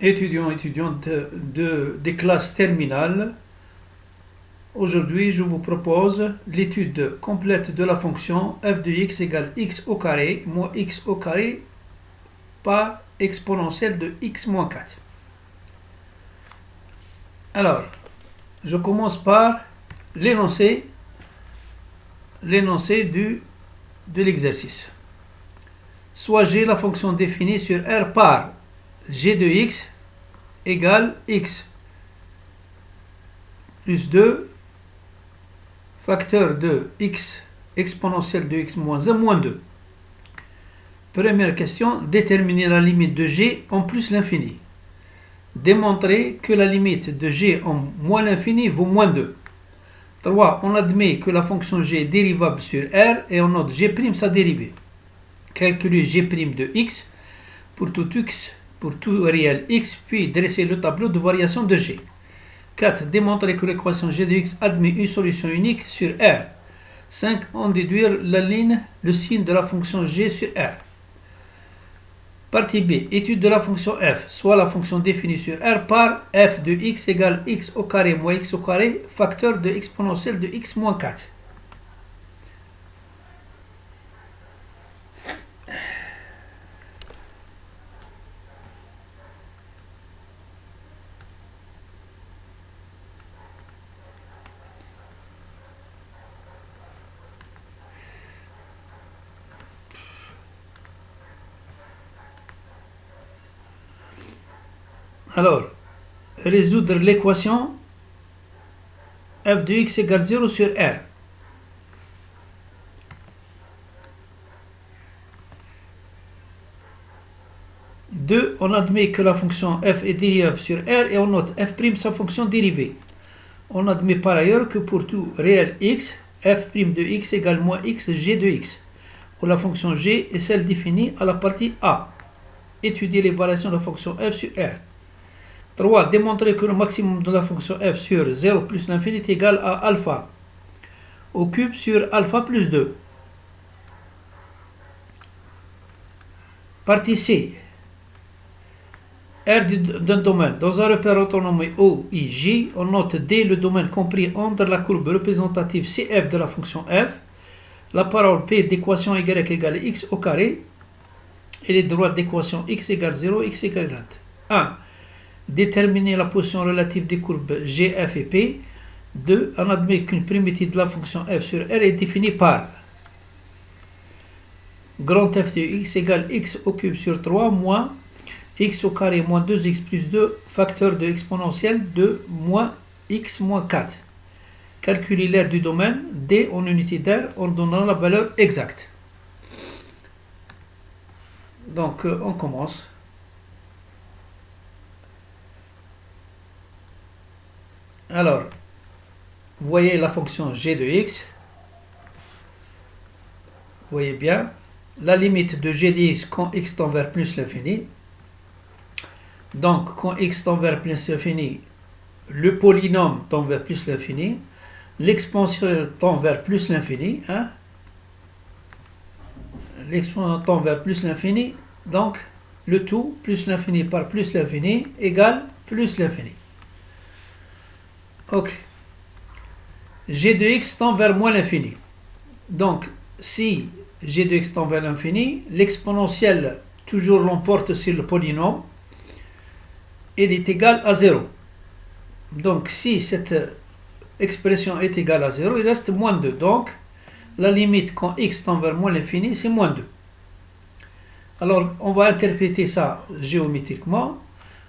étudiantes des classes terminales. Aujourd'hui, je vous propose l'étude complète de la fonction f de x égale x au carré moins x au carré par exponentielle de x moins 4. Alors, je commence par l'énoncé de l'exercice. Soit G, la fonction définie sur R par G de x égale x plus 2 facteur de x exponentielle de x moins 1 moins 2. Première question, déterminer la limite de G en plus l'infini. Démontrer que la limite de G en moins l'infini vaut moins 2. 3. On admet que la fonction G est dérivable sur R et on note G' sa dérivée. Calculer G' de x pour tout réel x, puis dresser le tableau de variation de G. 4. Démontrer que l'équation G de x admet une solution unique sur R. 5. En déduire le signe de la fonction G sur R. Partie B. Étude de la fonction f, soit la fonction définie sur R par f de x égale x au carré moins x au carré, facteur de exponentielle de x moins 4. Alors, résoudre l'équation f de x égale 0 sur R. Deux, on admet que la fonction f est dérivable sur R et on note f' sa fonction dérivée. On admet par ailleurs que pour tout réel x, f' de x égale moins x g de x, où la fonction g est celle définie à la partie A. Étudier les variations de la fonction f sur R. 3. Démontrer que le maximum de la fonction f sur 0 plus l'infini est égal à alpha au cube sur alpha plus 2. Partie C. R d'un domaine. Dans un repère autonome O, I, J, on note D le domaine compris entre la courbe représentative CF de la fonction f, la parole P d'équation y égale x au carré et les droites d'équation x égale 0, x égale 1. Déterminer la position relative des courbes G, F et P. 2. On admet qu'une primitive de la fonction f sur R est définie par grand F de x égale x au cube sur 3 moins x au carré moins 2x plus 2 facteur de exponentielle de moins x moins 4. Calculer l'aire du domaine D en unité d'aire en donnant la valeur exacte. Donc on commence. Alors, vous voyez la fonction g de x. Vous voyez bien la limite de g de x quand x tend vers plus l'infini. Donc, quand x tend vers plus l'infini, le polynôme tend vers plus l'infini, l'exponentielle tend vers plus l'infini. Hein? L'exponentielle tend vers plus l'infini. Donc, le tout, plus l'infini par plus l'infini, égale plus l'infini. Ok. G de x tend vers moins l'infini. Donc, si g de x tend vers l'infini, l'exponentielle toujours l'emporte sur le polynôme. Elle est égale à 0. Donc, si cette expression est égale à 0, il reste moins 2. Donc, la limite quand x tend vers moins l'infini, c'est moins 2. Alors, on va interpréter ça géométriquement.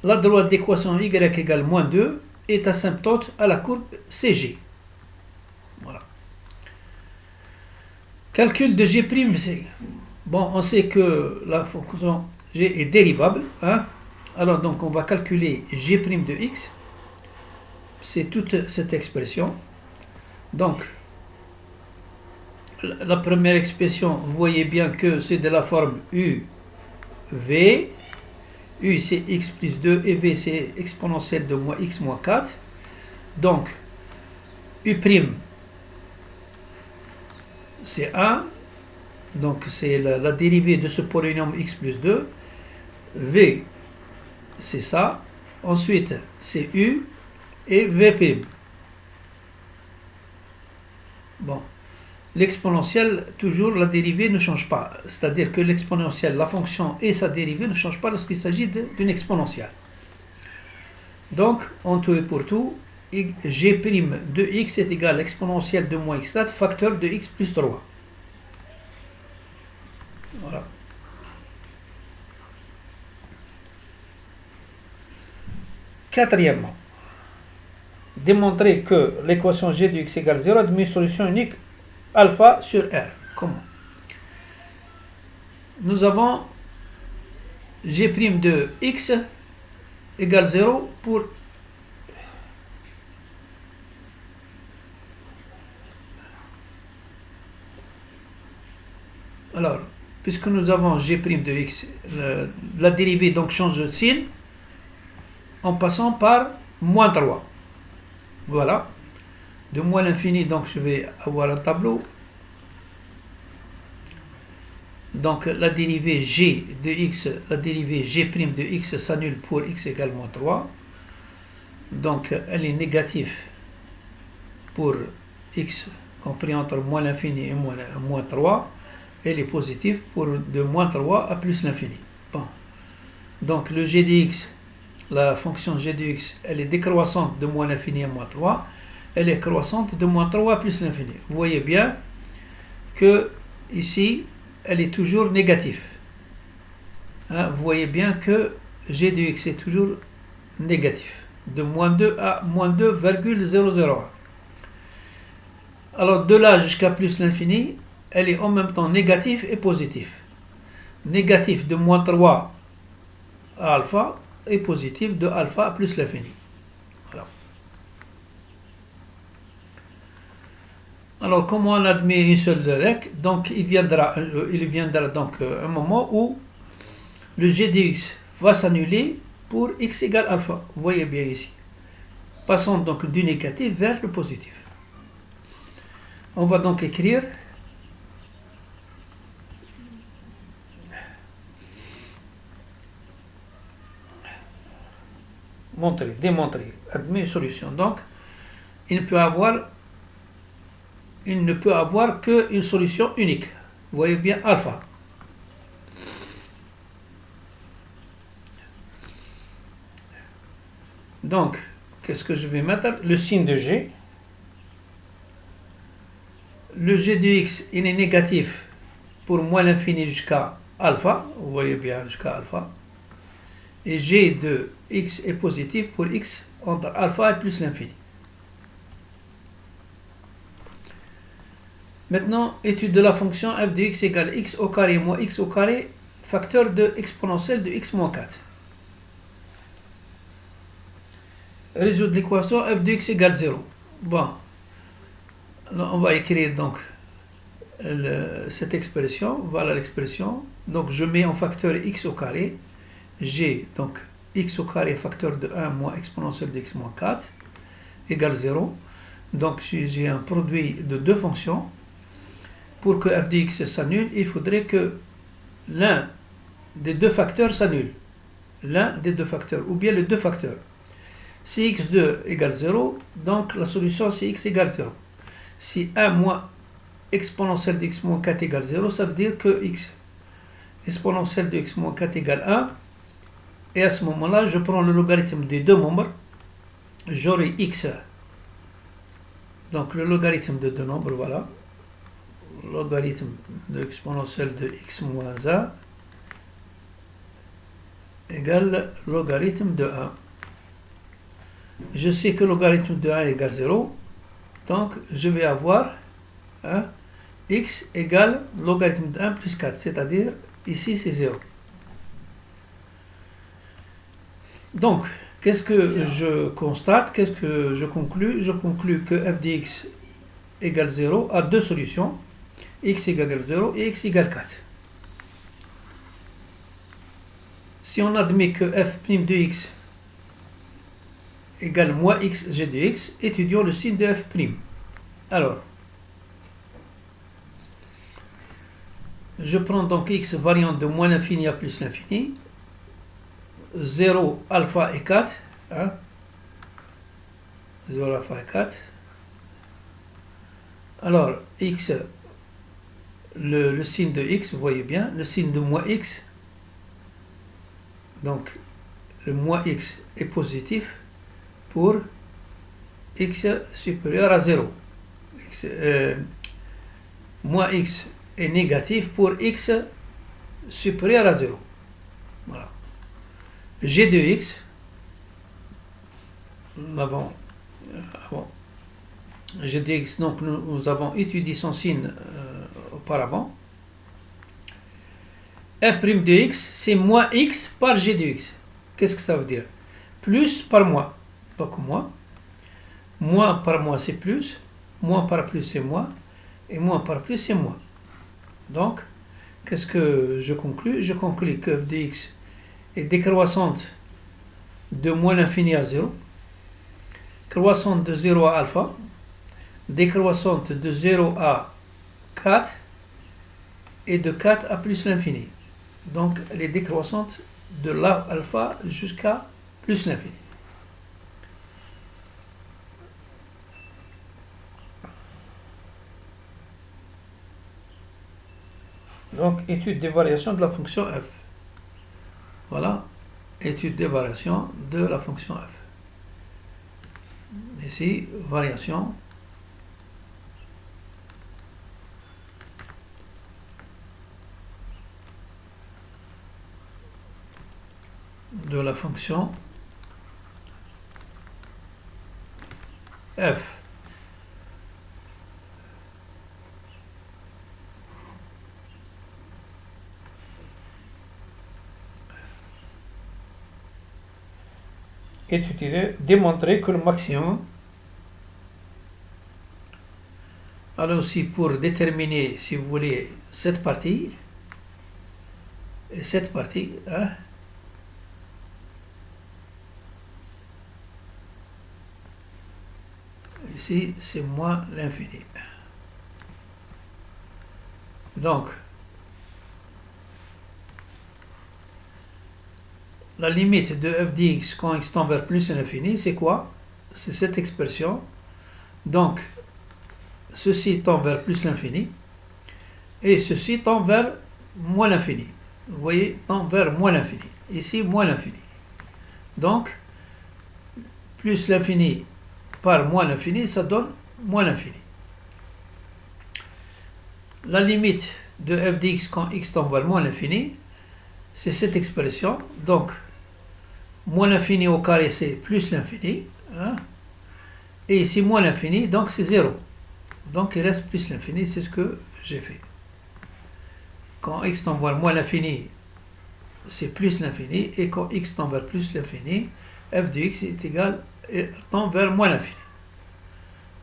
La droite d'équation y égale moins 2 est asymptote à la courbe CG. Voilà. Calcul de G', bon, on sait que la fonction G est dérivable. Hein? Alors, donc, on va calculer G' de x. C'est toute cette expression. Donc, la première expression, vous voyez bien que c'est de la forme U, V. U c'est x plus 2 et V c'est exponentielle de moins x moins 4. Donc, U' c'est 1. Donc, c'est la dérivée de ce polynôme x plus 2. V c'est ça. Ensuite, c'est U et V'. Bon. L'exponentielle, toujours, la dérivée ne change pas. C'est-à-dire que l'exponentielle, la fonction et sa dérivée ne changent pas lorsqu'il s'agit d'une exponentielle. Donc, en tout et pour tout, g' de x est égal à l'exponentielle de moins x4 facteur de x plus 3. Voilà. Quatrièmement, démontrer que l'équation g de x égale 0 admet une solution unique alpha sur R. Comment? Nous avons g' de x égale 0 pour alors, puisque nous avons g' de x, la dérivée donc change de signe en passant par moins 3. Voilà. De moins l'infini, donc je vais avoir un tableau. Donc la dérivée g de x, la dérivée g' de x s'annule pour x égale moins 3. Donc elle est négative pour x compris entre moins l'infini et moins 3. Elle est positive pour de moins 3 à plus l'infini. Bon. Donc le g de x, la fonction g de x, elle est décroissante de moins l'infini à moins 3. Elle est croissante de moins 3 à plus l'infini. Vous voyez bien que ici, elle est toujours négative. Hein, vous voyez bien que g de x est toujours négatif. De moins 2 à moins 2,001. Alors de là jusqu'à plus l'infini, elle est en même temps négative et positive. Négatif de moins 3 à alpha et positif de alpha à plus l'infini. Voilà. Alors, comment on admet une seule règle? Donc, il viendra donc un moment où le g de x va s'annuler pour x égale alpha. Vous voyez bien ici. Passons donc du négatif vers le positif. On va donc écrire démontrer, admet une solution. Donc, il ne peut avoir qu'une solution unique. Vous voyez bien alpha. Donc, qu'est-ce que je vais mettre? Le signe de g. Le g de x, il est négatif pour moins l'infini jusqu'à alpha. Vous voyez bien jusqu'à alpha. Et g de x est positif pour x entre alpha et plus l'infini. Maintenant, étude de la fonction f de x égale x au carré moins x au carré, facteur de exponentielle de x moins 4. Résoudre l'équation f de x égale 0. Bon, alors on va écrire donc cette expression. Voilà l'expression. Donc je mets en facteur x au carré. G, donc x au carré facteur de 1 moins exponentielle de x moins 4 égale 0. Donc j'ai un produit de deux fonctions. Pour que f de x s'annule, il faudrait que l'un des deux facteurs s'annule. L'un des deux facteurs, ou bien les deux facteurs. Si x2 égale 0, donc la solution c'est x égale 0. Si 1 moins exponentielle de x moins 4 égale 0, ça veut dire que x exponentielle de x moins 4 égale 1. Et à ce moment-là, je prends le logarithme des deux nombres. J'aurai x. Donc le logarithme de deux nombres, voilà. Logarithme de exponentielle de x moins 1 égale logarithme de 1. Je sais que logarithme de 1 égale 0. Donc je vais avoir x égale logarithme de 1 plus 4. C'est-à-dire, ici c'est 0. Donc, qu'est-ce que je constate? Qu'est-ce que je conclus? Je conclus que f de x égale 0 a deux solutions. X égale 0 et x égale 4. Si on admet que f' de x égale moins x g de x, étudions le signe de f'. Alors, je prends donc x variant de moins l'infini à plus l'infini. 0, alpha et 4. Hein? 0, alpha et 4. Alors, x, le signe de x, vous voyez bien, le signe de moins x. Donc, le moins x est positif pour x supérieur à 0. Moins x est négatif pour x supérieur à 0. Voilà. G de x, G de x, donc nous avons étudié son signe auparavant. F' de x, c'est moins x par g de x. Qu'est-ce que ça veut dire? Plus par moins. Donc moins par moins c'est plus, moins par plus c'est moins, et moins par plus c'est moins. Donc, qu'est-ce que je conclus? Je conclus que f de x est décroissante de moins l'infini à 0, croissante de 0 à alpha, décroissante de 0 à 4 et de 4 à plus l'infini. Donc, elle est décroissante de l'alpha jusqu'à plus l'infini. Donc, étude des variations de la fonction f. Voilà, étude des variations de la fonction f. Ici, variation de la fonction f. Étudier, démontrer que le maximum. Alors aussi pour déterminer, si vous voulez, cette partie et cette partie, hein, ici c'est moins l'infini. Donc la limite de f de x quand x tend vers plus l'infini, c'est quoi? C'est cette expression. Donc ceci tend vers plus l'infini et ceci tend vers moins l'infini. Vous voyez, tend vers moins l'infini. Ici, moins l'infini. Donc, plus l'infini par moins l'infini, ça donne moins l'infini. La limite de f de x quand x tend vers moins l'infini, c'est cette expression. Donc, moins l'infini au carré, c'est plus l'infini. Hein? Et ici, moins l'infini, donc c'est 0. Donc, il reste plus l'infini, c'est ce que j'ai fait. Quand x tend vers moins l'infini, c'est plus l'infini. Et quand x tend vers plus l'infini, f de x est égal et tend vers moins l'infini.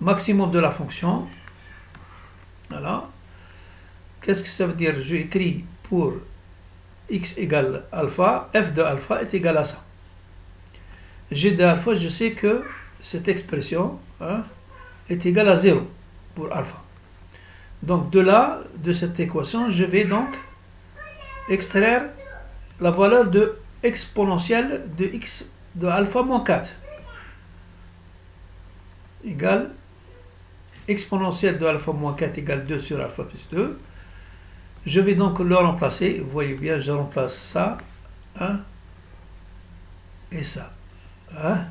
Maximum de la fonction. Voilà. Qu'est-ce que ça veut dire? Je écris pour x égale alpha, f de alpha est égal à ça. G de alpha, je sais que cette expression, hein, est égale à 0 pour alpha. Donc de là, de cette équation, je vais donc extraire la valeur de exponentielle de x de alpha moins 4 égale exponentielle de alpha moins 4 égale 2 sur alpha plus 2. Je vais donc le remplacer. Vous voyez bien, je remplace ça, hein, et ça. Hein.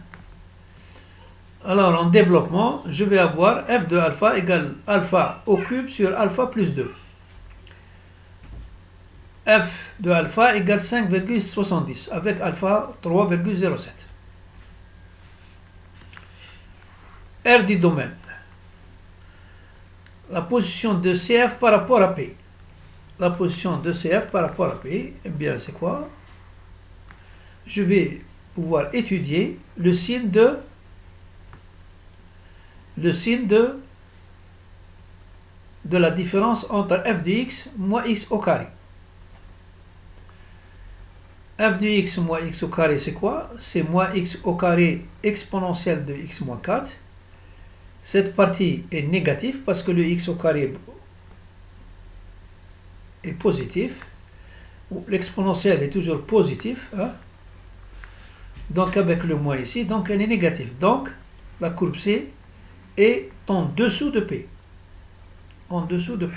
Alors en développement, je vais avoir f de alpha égale alpha au cube sur alpha plus 2. F de alpha égale 5,70 avec alpha 3,07. R du domaine. La position de CF par rapport à P. La position de CF par rapport à P, eh bien c'est quoi? Je vais pouvoir étudier le signe de la différence entre f de x moins x au carré. F de x moins x au carré, c'est quoi? C'est moins x au carré exponentielle de x moins 4. Cette partie est négative parce que le x au carré est positif. L'exponentielle est toujours positif. Hein? Donc avec le moins ici, donc elle est négative. Donc la courbe C est en dessous de P. En dessous de P.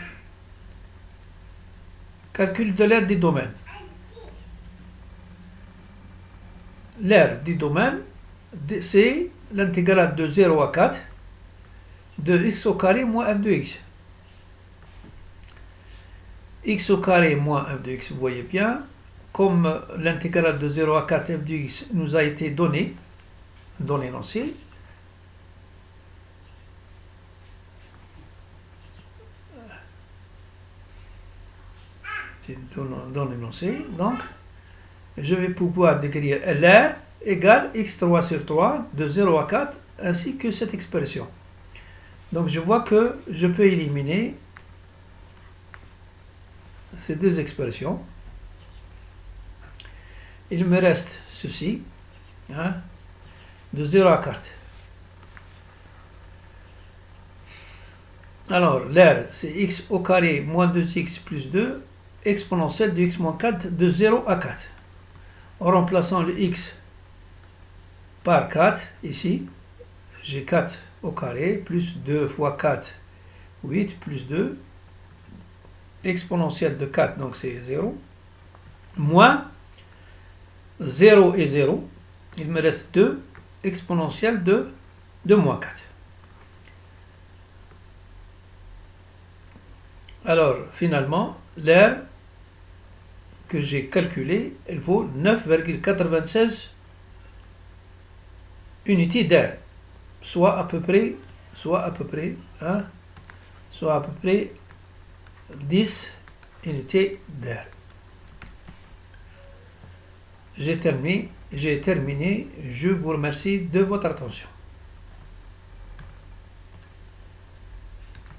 Calcul de l'aire des domaines. L'aire du domaine, c'est l'intégrale de 0 à 4 de x au carré moins f de x. X au carré moins f de x, vous voyez bien, comme l'intégrale de 0 à 4 f de x nous a été donnée dans l'énoncé, dans l'énoncé, donc je vais pouvoir décrire LR égale x3 sur 3 de 0 à 4 ainsi que cette expression. Donc je vois que je peux éliminer ces deux expressions. Il me reste ceci, hein, de 0 à 4. Alors l'air c'est x au carré moins 2x plus 2 exponentielle de x moins 4 de 0 à 4. En remplaçant le x par 4 ici, j'ai 4 au carré plus 2 fois 4, 8 plus 2 exponentielle de 4, donc c'est 0, moins 0 et 0, il me reste 2 exponentielle de moins 4. Alors, finalement, l'aire que j'ai calculée, elle vaut 9,96 unités d'air, soit à peu près 10 unités d'air. J'ai terminé. Je vous remercie de votre attention.